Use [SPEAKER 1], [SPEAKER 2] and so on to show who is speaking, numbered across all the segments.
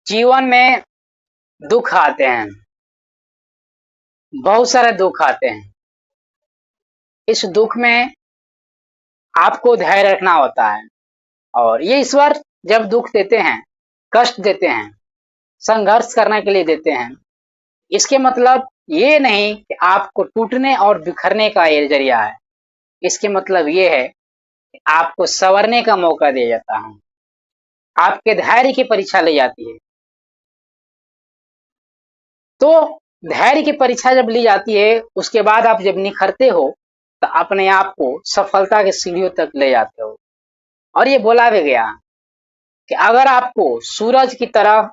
[SPEAKER 1] जीवन में दुख आते हैं, बहुत सारे दुख आते हैं। इस दुख में आपको धैर्य रखना होता है और ये ईश्वर जब दुख देते हैं, कष्ट देते हैं, संघर्ष करने के लिए देते हैं। इसके मतलब ये नहीं कि आपको टूटने और बिखरने का ये जरिया है। इसके मतलब ये है कि आपको संवरने का मौका दिया जाता है, आपके धैर्य की परीक्षा ली जाती है। तो धैर्य की परीक्षा जब ली जाती है, उसके बाद आप जब निखरते हो तो अपने आप को सफलता की सीढ़ियों तक ले जाते हो। और ये बोला भी गया कि अगर आपको सूरज की तरह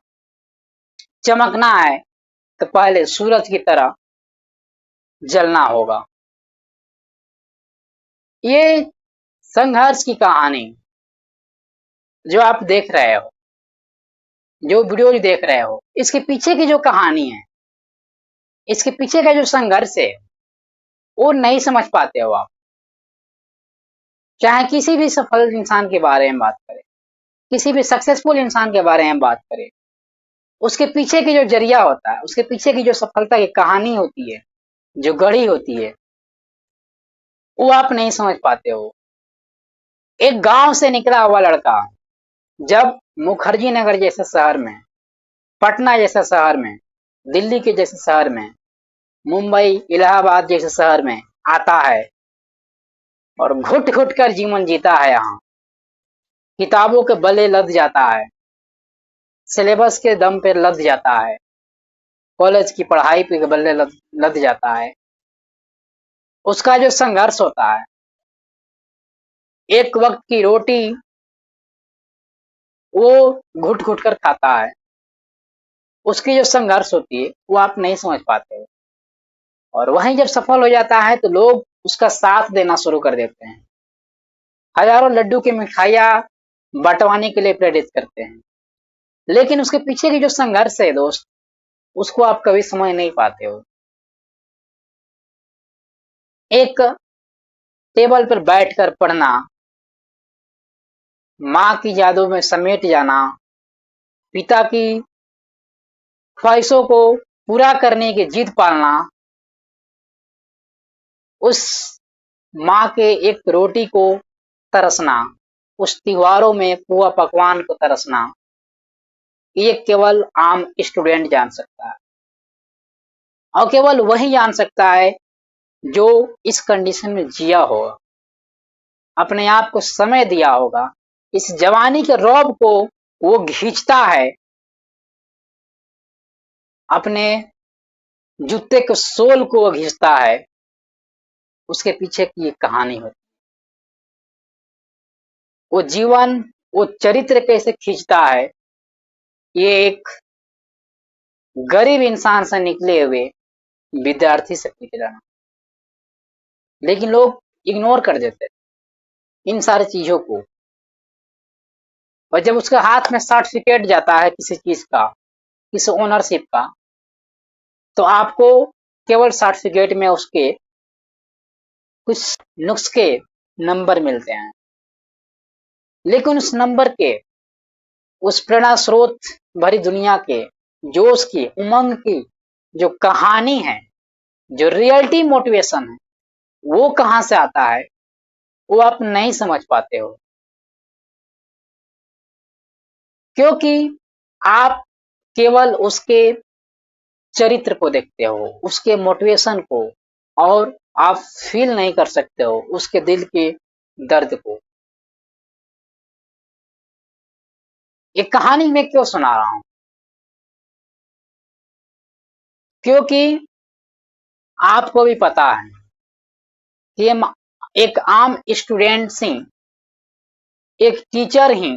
[SPEAKER 1] चमकना है तो पहले सूरज की तरह जलना होगा। ये संघर्ष की कहानी जो आप देख रहे हो, जो वीडियो देख रहे हो, इसके पीछे की जो कहानी है, इसके पीछे का जो संघर्ष है, वो नहीं समझ पाते हो आप। चाहे किसी भी सफल इंसान के बारे में बात करें, किसी भी सक्सेसफुल इंसान के बारे में बात करें, उसके पीछे की जो जरिया होता है, उसके पीछे की जो सफलता की कहानी होती है, जो गढ़ी होती है, वो आप नहीं समझ पाते हो। एक गांव से निकला हुआ लड़का जब मुखर्जी नगर जैसे शहर में, पटना जैसे शहर में, दिल्ली के जैसे शहर में, मुंबई, इलाहाबाद जैसे शहर में आता है और घुट घुट कर जीवन जीता है। यहाँ किताबों के बल्ले लद जाता है, सिलेबस के दम पे लद जाता है, कॉलेज की पढ़ाई पे बल्ले लद जाता है। उसका जो संघर्ष होता है, एक वक्त की रोटी वो घुट घुट कर खाता है, उसकी जो संघर्ष होती है वो आप नहीं समझ पाते हो। और वहीं जब सफल हो जाता है तो लोग उसका साथ देना शुरू कर देते हैं, हजारों लड्डू की मिठाइयाँ बंटवाने के लिए प्रेरित करते हैं। लेकिन उसके पीछे की जो संघर्ष है दोस्त, उसको आप कभी समझ नहीं पाते हो। एक टेबल पर बैठकर पढ़ना, माँ की यादों में समेट जाना, पिता की ख्वाहिशों को पूरा करने की जिद पालना, उस माँ के एक रोटी को तरसना, उस त्योहारों में पुआ पकवान को तरसना, ये केवल आम स्टूडेंट जान सकता है। और केवल वही जान सकता है जो इस कंडीशन में जिया होगा, अपने आप को समय दिया होगा। इस जवानी के रौब को वो घींचता है, अपने जूते के सोल को वो घींचता है। उसके पीछे की एक कहानी होती है, वो जीवन, वो चरित्र कैसे खींचता है। ये एक गरीब इंसान से निकले हुए विद्यार्थी से निकलना, लेकिन लोग इग्नोर कर देते इन सारी चीजों को। और जब उसके हाथ में सर्टिफिकेट जाता है किसी चीज का, किसी ओनरशिप का, तो आपको केवल सर्टिफिकेट में उसके कुछ नुस्खे, नंबर मिलते हैं। लेकिन उस नंबर के, उस प्रेरणा स्रोत भरी दुनिया के, जोश की, उमंग की जो कहानी है, जो रियलिटी मोटिवेशन है, वो कहां से आता है, वो आप नहीं समझ पाते हो। क्योंकि आप केवल उसके चरित्र को देखते हो, उसके मोटिवेशन को, और आप फील नहीं कर सकते हो उसके दिल के दर्द को। ये कहानी मैं क्यों सुना रहा हूं? क्योंकि आपको भी पता है कि एक आम स्टूडेंट ही, एक टीचर ही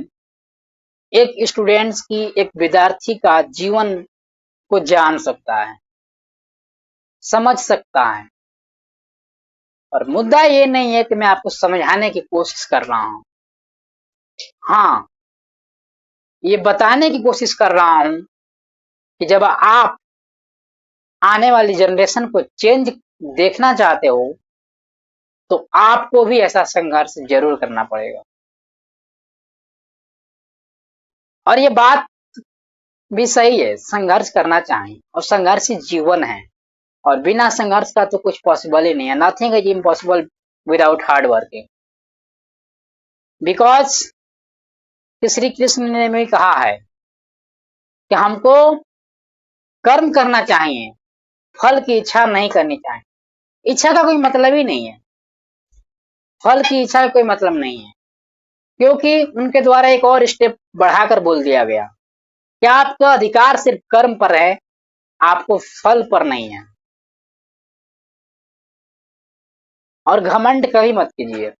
[SPEAKER 1] एक स्टूडेंट्स की, एक विद्यार्थी का जीवन को जान सकता है, समझ सकता है। और मुद्दा ये नहीं है कि मैं आपको समझाने की कोशिश कर रहा हूं, हाँ, ये बताने की कोशिश कर रहा हूं कि जब आप आने वाली जनरेशन को चेंज देखना चाहते हो तो आपको भी ऐसा संघर्ष जरूर करना पड़ेगा। और ये बात भी सही है, संघर्ष करना चाहिए और संघर्ष ही जीवन है। और बिना संघर्ष का तो कुछ पॉसिबल ही नहीं है। Nothing is impossible without hard working. Because Shri Krishna ने भी कहा है कि हमको कर्म करना चाहिए, फल की इच्छा नहीं करनी चाहिए। इच्छा का कोई मतलब ही नहीं है, फल की इच्छा का कोई मतलब नहीं है, क्योंकि उनके द्वारा एक और स्टेप बढ़ाकर बोल दिया गया कि आपका अधिकार सिर्फ कर्म पर है, आपको फल पर नहीं है। और घमंड कभी मत कीजिए,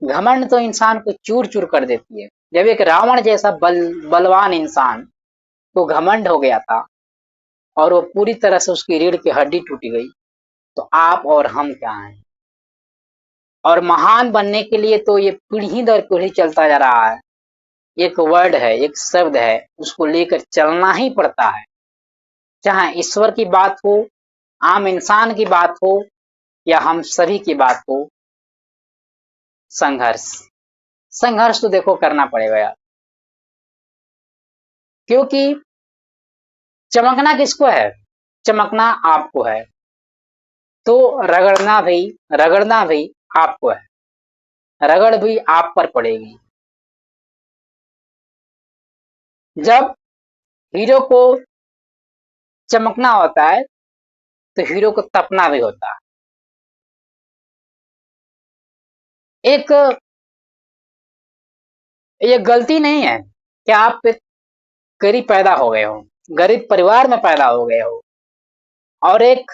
[SPEAKER 1] घमंड तो इंसान को चूर चूर कर देती है। जब एक रावण जैसा बलवान इंसान को घमंड हो गया था और वो पूरी तरह से उसकी रीढ़ की हड्डी टूट गई, तो आप और हम क्या हैं। और महान बनने के लिए तो ये पीढ़ी दर पीढ़ी चलता जा रहा है। एक वर्ड है, एक शब्द है, उसको लेकर चलना ही पड़ता है। चाहे ईश्वर की बात हो, आम इंसान की बात हो, या हम सभी की बात हो, संघर्ष। संघर्ष तो देखो करना पड़ेगा यार, क्योंकि चमकना किसको है, चमकना आपको है, तो रगड़ना भी आपको है, रगड़ भी आप पर पड़ेगी। जब हीरो को चमकना होता है तो हीरो को तपना भी होता है। एक ये गलती नहीं है कि आप एक गरीब पैदा हो गए हो, गरीब परिवार में पैदा हो गए हो, और एक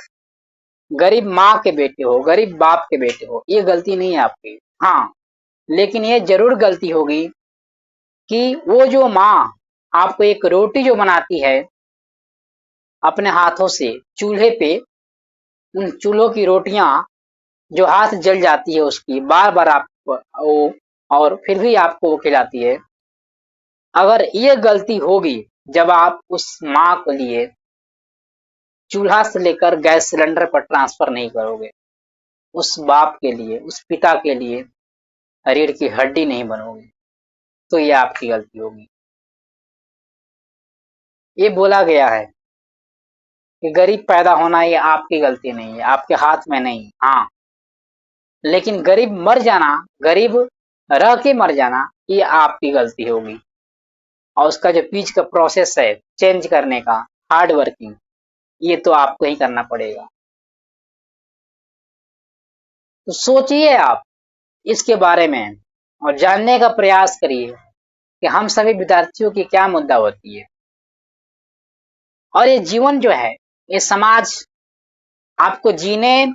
[SPEAKER 1] गरीब माँ के बेटे हो, गरीब बाप के बेटे हो, ये गलती नहीं है आपकी। हाँ, लेकिन ये जरूर गलती होगी कि वो जो माँ आपको एक रोटी जो बनाती है अपने हाथों से चूल्हे पे, उन चूल्हों की रोटियां जो हाथ जल जाती है उसकी, बार बार आप वो, और फिर भी आपको वो खिलाती है। अगर ये गलती होगी जब आप उस माँ के लिए चूल्हा से लेकर गैस सिलेंडर पर ट्रांसफर नहीं करोगे, उस बाप के लिए, उस पिता के लिए रीढ़ की हड्डी नहीं बनोगे, तो ये आपकी गलती होगी। ये बोला गया है कि गरीब पैदा होना ये आपकी गलती नहीं है, आपके हाथ में नहीं। हाँ, लेकिन गरीब मर जाना, गरीब रह के मर जाना, ये आपकी गलती होगी। और उसका जो बीच का प्रोसेस है चेंज करने का, हार्ड वर्किंग, ये तो आपको ही करना पड़ेगा। तो सोचिए आप इसके बारे में और जानने का प्रयास करिए कि हम सभी विद्यार्थियों की क्या मुद्दा होती है। और ये जीवन जो है, ये समाज आपको जीने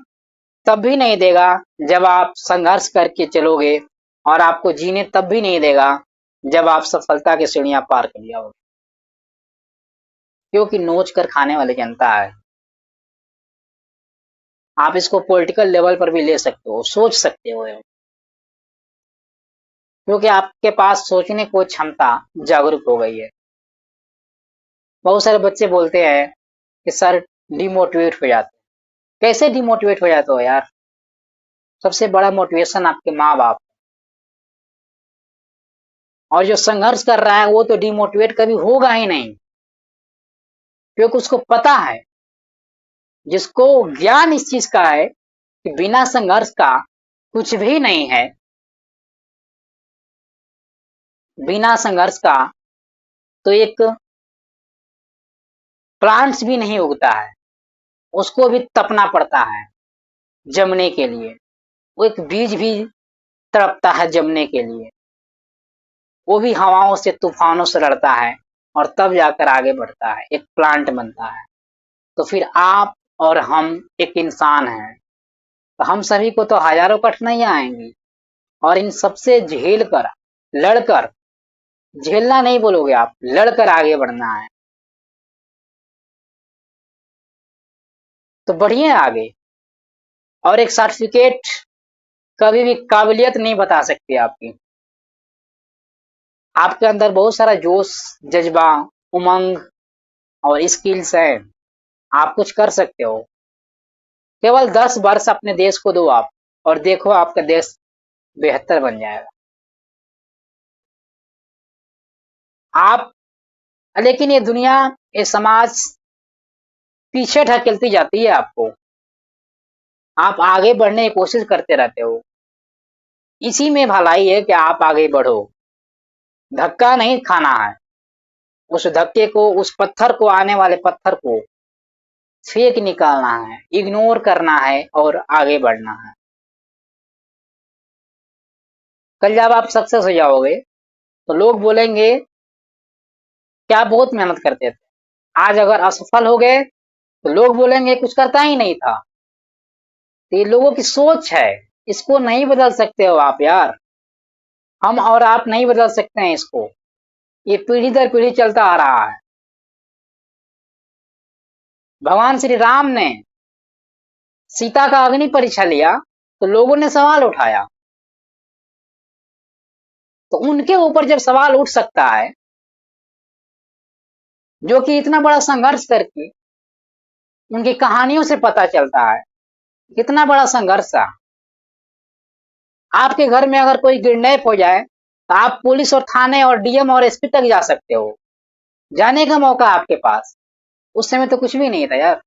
[SPEAKER 1] तब भी नहीं देगा जब आप संघर्ष करके चलोगे, और आपको जीने तब भी नहीं देगा जब आप सफलता की सीढ़ियां पार कर लिया होगे, क्योंकि नोच कर खाने वाली जनता है। आप इसको पॉलिटिकल लेवल पर भी ले सकते हो, सोच सकते हो, क्योंकि आपके पास सोचने को क्षमता जागरूक हो गई है। बहुत सारे बच्चे बोलते हैं कि सर डिमोटिवेट हो जाते हैं। कैसे डिमोटिवेट हो जाते हो यार? सबसे बड़ा मोटिवेशन आपके माँ बाप, और जो संघर्ष कर रहा है वो तो डिमोटिवेट कभी होगा ही नहीं, क्योंकि उसको पता है, जिसको ज्ञान इस चीज का है कि बिना संघर्ष का कुछ भी नहीं है, बिना संघर्ष का तो एक प्लांट्स भी नहीं उगता है, उसको भी तपना पड़ता है जमने के लिए। वो एक बीज भी तड़पता है जमने के लिए, वो भी हवाओं से, तूफानों से लड़ता है, और तब जाकर आगे बढ़ता है, एक प्लांट बनता है। तो फिर आप और हम एक इंसान हैं, तो हम सभी को तो हजारों कठिनाइयां आएंगी, और इन सबसे झेल कर, लड़कर, झेलना नहीं बोलोगे आप, लड़कर आगे बढ़ना है। तो बढ़िए आगे। और एक सर्टिफिकेट कभी भी काबिलियत नहीं बता सकती आपकी। आपके अंदर बहुत सारा जोश, जज्बा, उमंग और स्किल्स है, आप कुछ कर सकते हो। केवल 10 वर्ष अपने देश को दो आप, और देखो आपका देश बेहतर बन जाएगा। आप लेकिन ये दुनिया, ये समाज पीछे ढकेलती जाती है आपको। आप आगे बढ़ने की कोशिश करते रहते हो। इसी में भलाई है कि आप आगे बढ़ो। धक्का नहीं खाना है। उस धक्के को, उस पत्थर को, आने वाले पत्थर को फेंक निकालना है, इग्नोर करना है और आगे बढ़ना है। कल जब आप सक्सेस हो जाओगे तो लोग बोलेंगे कि आप बहुत मेहनत करते थे। आज अगर असफल हो गए तो लोग बोलेंगे कुछ करता ही नहीं था। तो ये लोगों की सोच है, इसको नहीं बदल सकते हो आप यार। हम और आप नहीं बदल सकते हैं इसको। ये पीढ़ी दर पीढ़ी चलता आ रहा है। भगवान श्री राम ने सीता का अग्नि परीक्षा लिया तो लोगों ने सवाल उठाया। तो उनके ऊपर जब सवाल उठ सकता है, जो कि इतना बड़ा संघर्ष करके, उनकी कहानियों से पता चलता है कितना बड़ा संघर्ष था। आपके घर में अगर कोई किडनैप हो जाए तो आप पुलिस और थाने और डीएम और एसपी तक जा सकते हो। जाने का मौका आपके पास। उस समय तो कुछ भी नहीं था यार।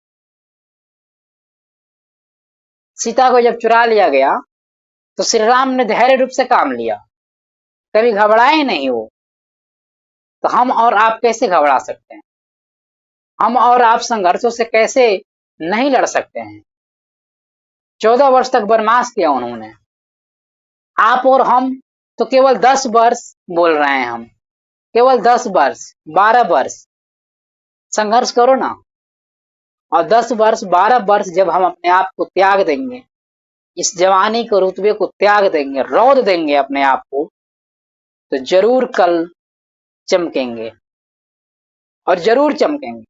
[SPEAKER 1] सीता को जब चुरा लिया गया तो श्री राम ने धैर्य रूप से काम लिया, कभी घबराए नहीं वो। तो हम और आप कैसे घबरा सकते हैं? हम और आप संघर्षों से कैसे नहीं लड़ सकते हैं? 14 वर्ष तक वनवास किया उन्होंने। आप और हम तो केवल 10 वर्ष बोल रहे हैं। हम केवल 10 वर्ष, 12 वर्ष संघर्ष करो ना। और 10 वर्ष, 12 वर्ष जब हम अपने आप को त्याग देंगे, इस जवानी के रुतबे को त्याग देंगे, रौंद देंगे अपने आप को, तो जरूर कल चमकेंगे। और जरूर चमकेंगे।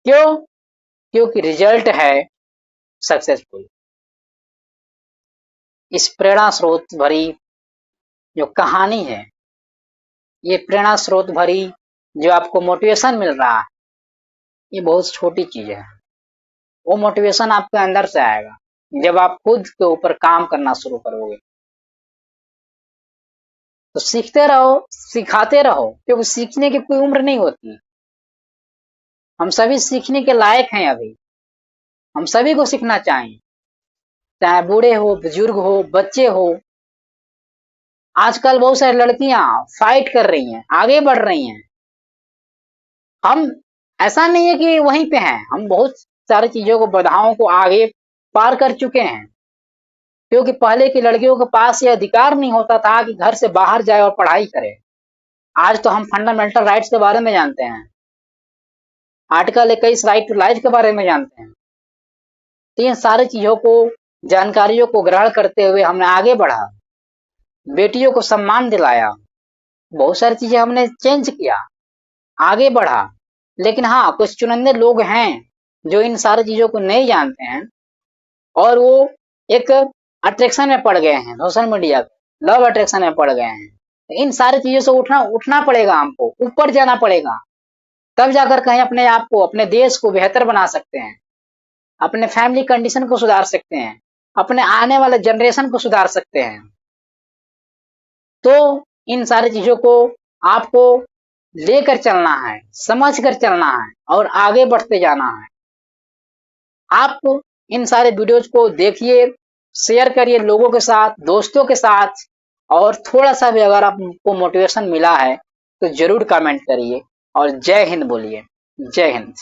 [SPEAKER 1] क्यों? क्योंकि रिजल्ट है सक्सेसफुल। इस प्रेरणा स्रोत भरी जो कहानी है, ये प्रेरणा स्रोत भरी जो आपको मोटिवेशन मिल रहा है, ये बहुत छोटी चीज है। वो मोटिवेशन आपके अंदर से आएगा जब आप खुद के ऊपर काम करना शुरू करोगे। तो सीखते रहो, सिखाते रहो, क्योंकि सीखने की कोई उम्र नहीं होती। हम सभी सीखने के लायक हैं। अभी हम सभी को सीखना चाहिए, चाहे बूढ़े हो, बुजुर्ग हो, बच्चे हो। आजकल बहुत सारी लड़कियां फाइट कर रही हैं, आगे बढ़ रही हैं। हम, ऐसा नहीं है कि वहीं पे हैं, हम बहुत सारी चीजों को, बाधाओं को आगे पार कर चुके हैं। क्योंकि पहले की लड़कियों के पास ये अधिकार नहीं होता था कि घर से बाहर जाए और पढ़ाई करे। आज तो हम फंडामेंटल राइट्स के बारे में जानते हैं, आर्टिकल 21 राइट टू लाइफ के बारे में जानते हैं। तो इन सारी चीजों को, जानकारियों को ग्रहण करते हुए हमने आगे बढ़ा, बेटियों को सम्मान दिलाया, बहुत सारी चीजें हमने चेंज किया, आगे बढ़ा। लेकिन हाँ, कुछ चुनिंदे लोग हैं जो इन सारी चीजों को नहीं जानते हैं और वो एक अट्रैक्शन में पड़ गए हैं, सोशल मीडिया पे लव अट्रैक्शन में पड़ गए हैं। इन सारी चीजों से उठना पड़ेगा, हमको ऊपर जाना पड़ेगा। तब जाकर कहीं अपने आप को, अपने देश को बेहतर बना सकते हैं, अपने फैमिली कंडीशन को सुधार सकते हैं, अपने आने वाले जनरेशन को सुधार सकते हैं। तो इन सारी चीजों को आपको लेकर चलना है, समझ कर चलना है और आगे बढ़ते जाना है। आप इन सारे वीडियोज को देखिए, शेयर करिए लोगों के साथ, दोस्तों के साथ। और थोड़ा सा भी अगर आपको मोटिवेशन मिला है तो जरूर कमेंट करिए और जय हिंद बोलिए। जय हिंद।